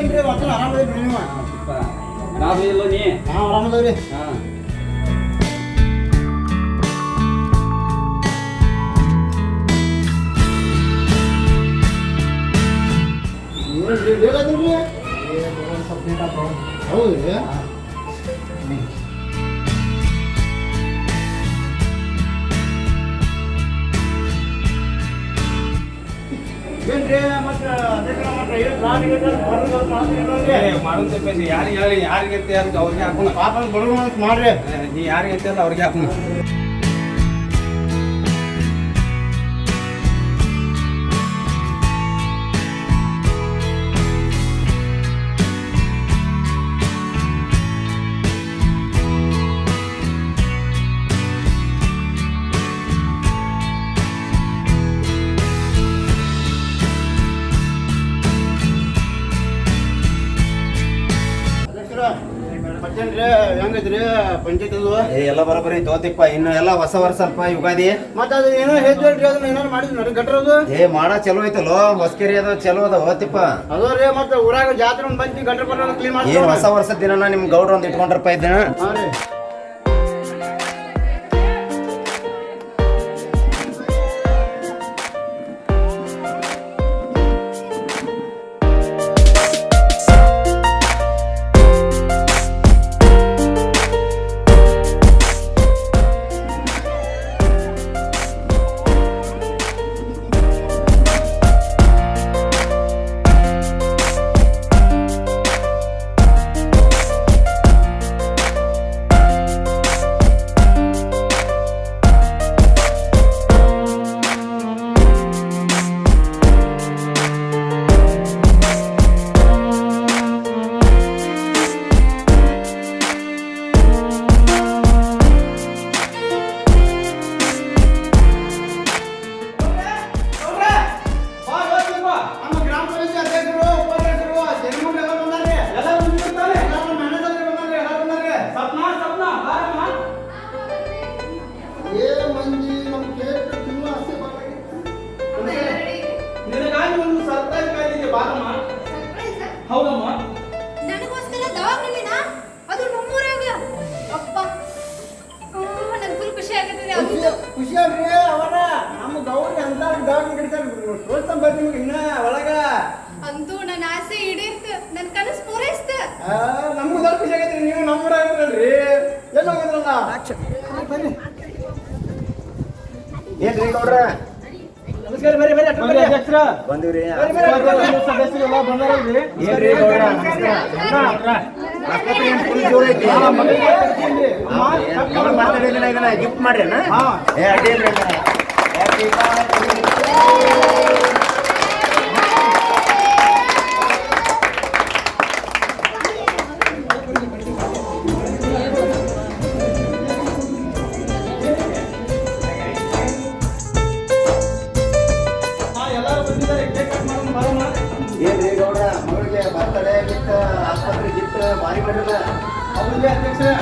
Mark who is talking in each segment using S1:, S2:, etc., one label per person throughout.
S1: ಏನ್ರಿ ವಚನ ಆರಾಮದಿರಿ ನೀವು?
S2: ಆರಾಮಿಲ್ಲ ನೀ?
S1: ನಾವು ಆರಾಮದವ್ರಿ. ಏನ್ರಿ ಹೇಳದ್ರಿ? ಹೌದ್ರಿ? ಏನ್ರಿ ಮತ್ತೆ
S2: ಮಾಡೋದು ಯಾರಿಗೆ ಹೇಳಿ ಯಾರಿಗೆ ಅಂತ ಅವ್ರಿಗೆ ಹಾಕೋಣ.
S1: ಪಾಪ ಬಡವ ಮಾಡ್ರಿ.
S2: ನೀ ಯಾರಿಗೆ ಅಂತ ಅವ್ರಿಗೆ ಹಾಕೋಣ.
S1: ಮತ್ತೇನ್ರಿ ಹೆಂಗೈತ್ರಿ ಪಂಚಾಯತ್ ಅದು?
S3: ಎಲ್ಲ ಬರೋಬರಿ ತೋತಿಪ್ಪ. ಇನ್ನು ಎಲ್ಲ ಹೊಸ ವರ್ಷ ಸ್ವಲ್ಪ ಯುಗಾದಿ.
S1: ಮತ್ತೆ ಅದು ಏನೋ ಹೇಳ್ರಿ, ಅದನ್ನ ಏನಾರು ಮಾಡಿದ್ ನೋಡಿ ಗಟ್ರದು
S3: ಮಾಡ ಚಲೋ ಐತಲ್ಲೋ. ಹೊಸಕೆರೆ ಅದ ಚಲೋ ಅದ ಹೋತಿಪ್ಪ.
S1: ಅದು ರೀ ಮತ್ತೆ ಊರಾಗ ಜಾತ್ರೆ ಒಂದು ಬಂದು ಗಟ್ರ ಪಟ್ಟ ಕ್ಲೀನ್ ಮಾಡಿ
S3: ಏನ್ ಹೊಸ ವರ್ಷದ ದಿನ ನಿಮ್ ಗೌಡ್ರ ಒಂದು ಇಟ್ಕೊಂಡ್ರಪ್ಪ ಇದ್ದೇನ.
S1: ಹಾಂ ರೀ.
S2: ಹೌದಮ್ಮ,
S4: ನನಗೋಸ್ಕರ ದವಾಖಾನಿನ ಅದು ನಮ್ಮೂರಾಗ. ಅಪ್ಪ ನಂಗೆ ಫುಲ್ ಖುಷಿ ಆಗತ್ತಿದೆ.
S1: ಖುಷಿ ಅಲ್ರಿ ಅವರ ನಮ್ಮ ಗೌರಿ ಅಂತ ದವಾಖಾನೆ ಕಡಿತಾರೆ ತೋರ್ಸ್ತಾನ ಬರ್ರಿ ನಿಮ್ಗೆ ಇನ್ನ ಒಳಗ.
S4: ಅಂತೂ ನನ್ನ ಆಸೆ ಈಡೇರ್ತ, ನನ್ನ ಕನಸು ಪೂರೈಸ್ತ.
S1: ನಮ್ಗೂ ದೊಡ್ಡ ಖುಷಿ ಆಗೈತ್ರಿ. ನೀವು ನಮ್ಮೂರಾಗ ಇರಲ್ರಿ, ಎಲ್ಲ ಹೋಗಿದ್ರಲ್ಲ. ಬರ್ರಿ
S3: ಏನ್ರಿ ಗೌಡ್ರ?
S1: ನಮಸ್ಕಾರ. ಬರ್ರಿ ಬರ್ರಿ ಅಧ್ಯಕ್ಷರ
S3: ಬಂದಿವ್ರಿ.
S1: ಸದಸ್ಯರು ಎಲ್ಲ ಬಂದಾರಲ್ರಿ.
S3: ಏನ್ರಿ ಗೌಡ್ರ ನಮಸ್ಕಾರ. ಆಸ್ಪತ್ರೆ ಏನ್ ಫುಲ್ ಜೋರ್ ಐತಿ? ಮಾತಾಡಿದ್ರೆ ಇದನ್ನ ಗಿಫ್ಟ್ ಮಾಡ್ರಿ ಅಣ್ಣ. ಅಡ್ಡಿ ಇಲ್ರಿ ಅಣ್ಣ. ಏನ್ರಿ ಗೌಡ್ರ ಮಗಳಿಗೆ ಬರ್ತಡೇ ಗಿಫ್ಟ್ ಆಸ್ಪತ್ರೆ ಗಿಫ್ಟ್ ಭಾರಿ ಮಾಡಿರಲ್ಲ.
S1: ಹೌದ್ರಿ ಅಧ್ಯಕ್ಷರ.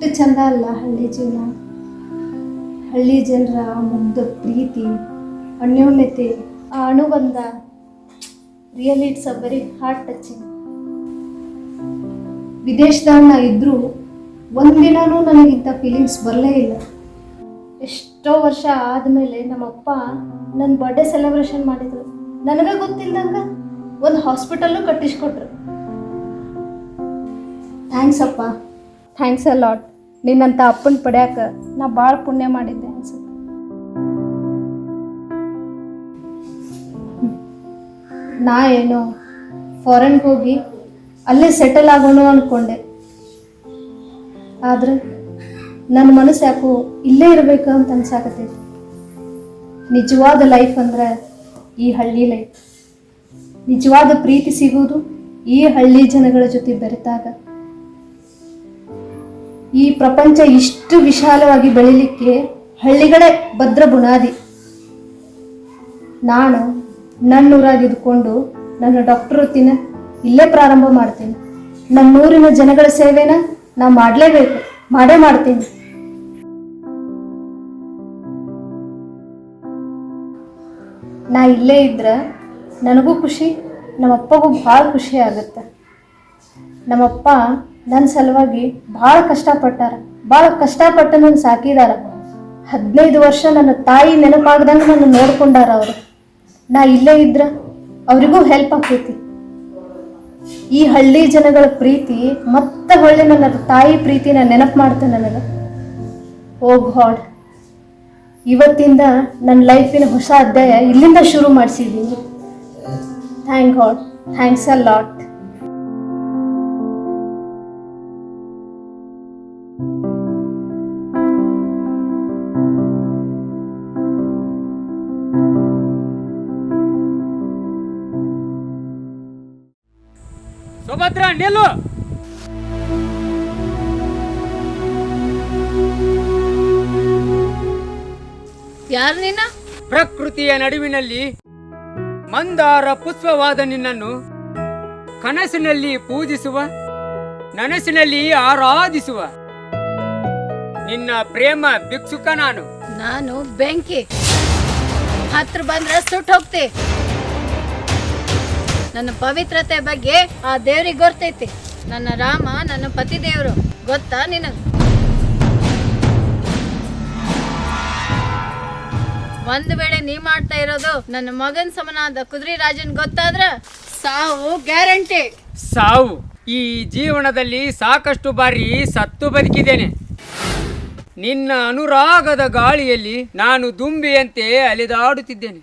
S5: ಎಷ್ಟು ಚಂದ ಅಲ್ಲ ಹಳ್ಳಿ ಜೀವನ. ಹಳ್ಳಿ ಜನರ ಮುಗ್ಧ ಪ್ರೀತಿ, ಅನ್ಯೋನ್ಯತೆ, ಆ ಅನುಬಂಧ, really it's a very heart touching. ವಿದೇಶದಾಗ ನಾ ಇದ್ದರೂ ಒಂದಿನೂ ನನಗಿಂಥ ಫೀಲಿಂಗ್ಸ್ ಬರಲೇ ಇಲ್ಲ. ಎಷ್ಟೋ ವರ್ಷ ಆದಮೇಲೆ ನಮ್ಮಪ್ಪ ನನ್ನ ಬರ್ಡೇ ಸೆಲೆಬ್ರೇಷನ್ ಮಾಡಿದ್ರು. ನನಗೆ ಗೊತ್ತಿಲ್ದಂಗೆ ಒಂದು ಹಾಸ್ಪಿಟಲ್ಲು ಕಟ್ಟಿಸ್ಕೊಟ್ರು. ಥ್ಯಾಂಕ್ಸ್ ಅಪ್ಪ, ಥ್ಯಾಂಕ್ಸ್ ಅ ಲಾಟ್. ನಿನ್ನಂಥ ಅಪ್ಪನ ಪಡ್ಯಾಕ ನಾ ಭಾಳ ಪುಣ್ಯ ಮಾಡಿದ್ದೆ ಅನ್ಸುತ್ತೆ. ನಾ ಏನೋ ಫಾರಿನ್ಗೆ ಹೋಗಿ ಅಲ್ಲೇ ಸೆಟಲ್ ಆಗೋಣ ಅಂದ್ಕೊಂಡೆ. ಆದ್ರೆ ನನ್ನ ಮನಸ್ಸು ಯಾಕೋ ಇಲ್ಲೇ ಇರಬೇಕು ಅಂತ ಅನ್ಸಾಕತ್ತೈತಿ. ನಿಜವಾದ ಲೈಫ್ ಅಂದ್ರೆ ಈ ಹಳ್ಳಿ ಲೈಫ್. ನಿಜವಾದ ಪ್ರೀತಿ ಸಿಗೋದು ಈ ಹಳ್ಳಿ ಜನಗಳ ಜೊತೆ ಬೆರೆತಾಗ. ಈ ಪ್ರಪಂಚ ಇಷ್ಟು ವಿಶಾಲವಾಗಿ ಬೆಳಿಲಿಕ್ಕೆ ಹಳ್ಳಿಗಳೇ ಭದ್ರ ಬುನಾದಿ. ನಾನು ನನ್ನೂರಾಗಿ ಇದ್ಕೊಂಡು ನನ್ನ ಡಾಕ್ಟರ್ ವೃತ್ತಿನ ಇಲ್ಲೇ ಪ್ರಾರಂಭ ಮಾಡ್ತೀನಿ. ನನ್ನೂರಿನ ಜನಗಳ ಸೇವೆನ ನಾ ಮಾಡಲೇಬೇಕು, ಮಾಡೇ ಮಾಡ್ತೀನಿ. ನಾ ಇಲ್ಲೇ ಇದ್ರೆ ನನಗೂ ಖುಷಿ, ನಮ್ಮಪ್ಪಗೂ ಭಾಳ ಖುಷಿ ಆಗುತ್ತೆ. ನಮ್ಮಪ್ಪ ನನ್ನ ಸಲುವಾಗಿ ಭಾಳ ಕಷ್ಟಪಟ್ಟಾರ, ಭಾಳ ಕಷ್ಟಪಟ್ಟು ನನ್ನ ಸಾಕಿದಾರ. 15 ವರ್ಷ ನನ್ನ ತಾಯಿ ನೆನಪಾಗ್ದಂಗೆ ನನ್ನ ನೋಡ್ಕೊಂಡಾರ ಅವರು. ನಾ ಇಲ್ಲೇ ಇದ್ರೆ ಅವರಿಗೂ ಹೆಲ್ಪ್ ಆಗ್ತೈತಿ. ಈ ಹಳ್ಳಿ ಜನಗಳ ಪ್ರೀತಿ ಮತ್ತೆ ಹೊಳ್ಳಿ ನನ್ನ ತಾಯಿ ಪ್ರೀತಿನ ನೆನಪು ಮಾಡ್ತೇನೆ ನನಗೆ. ಓ ಗಾಡ್, ಇವತ್ತಿಂದ ನನ್ನ ಲೈಫಿನ ಹೊಸ ಅಧ್ಯಾಯ ಇಲ್ಲಿಂದ ಶುರು ಮಾಡಿಸಿದ್ದೀನಿ. Thank God, thanks a lot.
S6: Subhadra ನಿಲ್ಲು.
S4: ಯಾರು ನೀನ?
S6: ಪ್ರಕೃತಿಯ ನಡುವಿನಲ್ಲಿ ಮಂದಾರ ಪುಷ್ಪವಾದ ನಿನ್ನನ್ನು ಕನಸಿನಲ್ಲಿ ಪೂಜಿಸುವ, ನನಸಿನಲ್ಲಿ ಆರಾಧಿಸುವ ನಿನ್ನ ಪ್ರೇಮ ಭಿಕ್ಷುಕ ನಾನು.
S4: ನಾನು ಬೆಂಕಿ, ಹತ್ರ ಬಂದ್ರೆ ಸುಟ್ಟು ಹೋಗ್ತಿ. ನನ್ನ ಪವಿತ್ರತೆ ಬಗ್ಗೆ ಆ ದೇವ್ರಿಗೆ ಗೊತ್ತೈತಿ. ನನ್ನ ರಾಮ ನನ್ನ ಪತಿ ದೇವ್ರು, ಗೊತ್ತಾ ನಿನಗೆ? ಒಂದ್ ವೇಳೆ ನೀ ಮಾಡ್ತಾ ಇರೋದು ನನ್ನ ಮಗನ್ ಸಮನಾದ ಕುದುರೆ ರಾಜನ್ ಗೊತ್ತಾದ್ರ ಸಾವು ಗ್ಯಾರಂಟಿ.
S6: ಸಾವು ಈ ಜೀವನದಲ್ಲಿ ಸಾಕಷ್ಟು ಬಾರಿ ಸತ್ತು ಬದುಕಿದ್ದೇನೆ. ನಿನ್ನ ಅನುರಾಗದ ಗಾಳಿಯಲ್ಲಿ ನಾನು ದುಂಬಿಯಂತೆ ಅಲೆದಾಡುತ್ತಿದ್ದೇನೆ.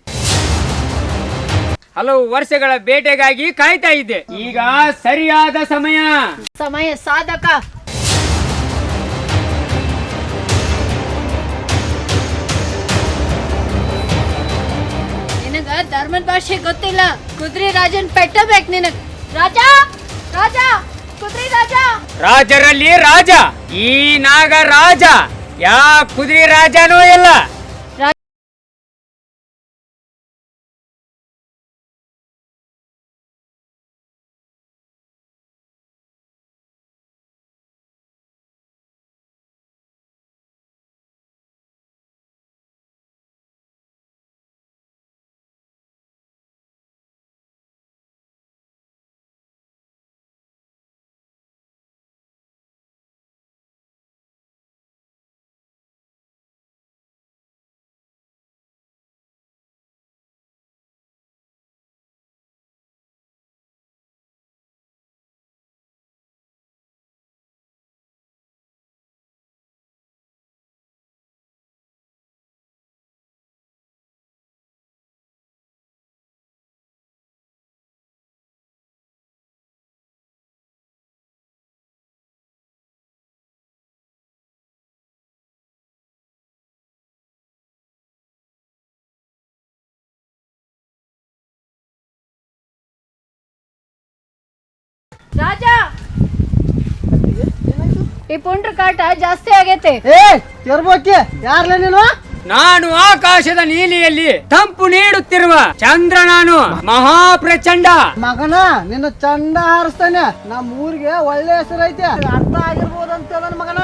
S6: ಹಲವು ವರ್ಷಗಳ ಬೇಟೆಗಾಗಿ ಕಾಯ್ತಾ ಇದ್ದೆ. ಈಗ ಸರಿಯಾದ ಸಮಯ
S4: ಸಾಧಕ. ನಿನಗ ಧರ್ಮದ ಭಾಷೆ ಗೊತ್ತಿಲ್ಲ. ಕುದುರೆ ರಾಜನ್ ಪೆಟ್ಟಬೇಕು ನಿನಗ್. ರಾಜ ರಾಜ ಕುದುರೆ ರಾಜ.
S6: ರಾಜರಲ್ಲಿ ರಾಜ, ಈ ನಾಗ ರಾಜ, ಯಾ ಕುದುರೆ ರಾಜನೂ ಇಲ್ಲ.
S4: ರಾಜ, ಈ ಪುಂಡ್ರ ಕಾಟ ಜಾಸ್ತಿ ಆಗೈತೆ.
S1: ತಿರ್ಬೋಕೆ ಯಾರ್ಲ ನೀನು?
S6: ನಾನು ಆಕಾಶದ ನೀಲಿಯಲ್ಲಿ ತಂಪು ನೀಡುತ್ತಿರುವ ಚಂದ್ರ. ನಾನು ಮಹಾಪ್ರಚಂಡ
S1: ಮಗನ ನಿನ್ನ ಚಂಡ ಹಾರಿಸ್ತಾನೆ. ನಮ್ಮ ಊರಿಗೆ ಒಳ್ಳೆ ಹೆಸರು ಐತೆ, ಅರ್ಥ ಆಗಿರ್ಬೋದು ಅಂತ ನನ್ ಮಗನ.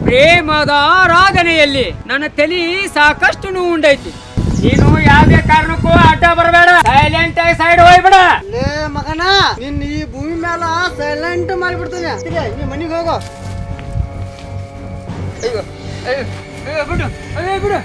S6: ಪ್ರೇಮದ ಆರಾಧನೆಯಲ್ಲಿ ನನ್ನ ತಲೆ ಸಾಕಷ್ಟು ನೋವು ಉಂಡೈತಿ. ನೀನು ಯಾವುದೇ ಕಾರಣಕ್ಕೂ ಅಡ್ಡ ಬರಬೇಡ, ಸೈಲೆಂಟ್ ಆಗಿ ಸೈಡ್ ಹೋಗ್ಬೇಡ.
S1: ಲೇ ಮಗನ, ನಿನ್ನ ಈ ಭೂಮಿ ಮೇಲ ಸೈಲೆಂಟ್ ಮಾಡಿಬಿಡ್ತೀನಿ. ನೀ ಮನೆಗೆ ಹೋಗೋ.
S6: ಅಯ್ಯೋ ಅಯ್ಯೋ ಅಯ್ಯೋ ಬಿಡು, ಅಯ್ಯೋ ಬಿಡು.